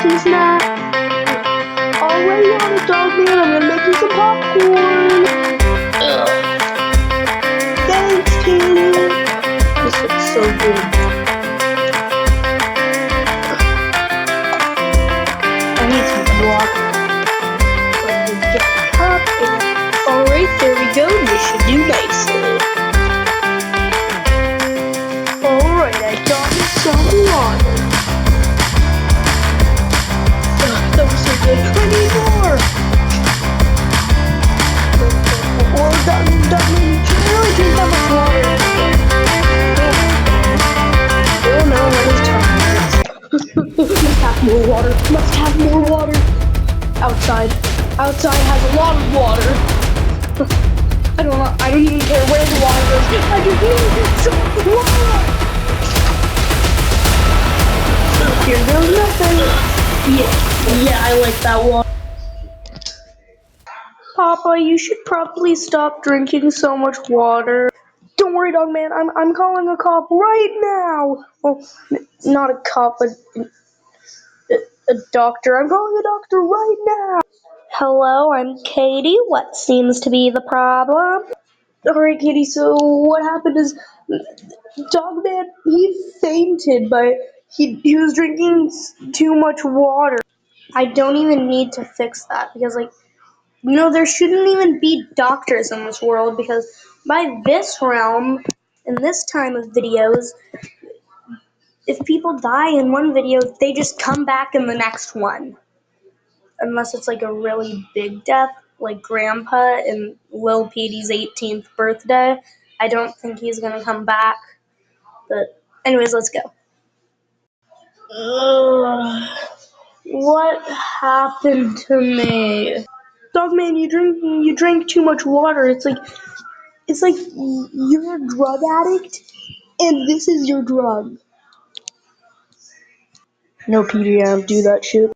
some snacks. Already on it, dog man. I'm gonna make you some popcorn. Ugh. Thanks, Katie. This looks so good. I need some water. Let me get the cup. Alright, there we go. This should do nicely. Alright, I got me some water. That was so good. I need more! Well, that means you really drink that much water. Oh no, what is time? Must have more water. Must have more water. Outside. Outside has a lot of water. I don't know. I don't even care where the water goes. I just need some water. Here goes nothing. Yeah, I like that water. Papa, you should probably stop drinking so much water. Don't worry, dog man. I'm calling a cop right now. Well, not a cop, but a doctor. I'm calling a doctor right now. Hello, I'm Katie. What seems to be the problem? Alright, Katie, so what happened is Dogman, he fainted, but he was drinking too much water. I don't even need to fix that because, like, there shouldn't even be doctors in this world because by this realm, in this time of videos, if people die in one video, they just come back in the next one. Unless it's like a really big death, like Grandpa in Lil Petey's 18th birthday. I don't think he's gonna come back. But anyways, let's go. Ugh, what happened to me? Dogman, you drink too much water. It's like you're a drug addict and this is your drug. No, Petey, I don't do that shit.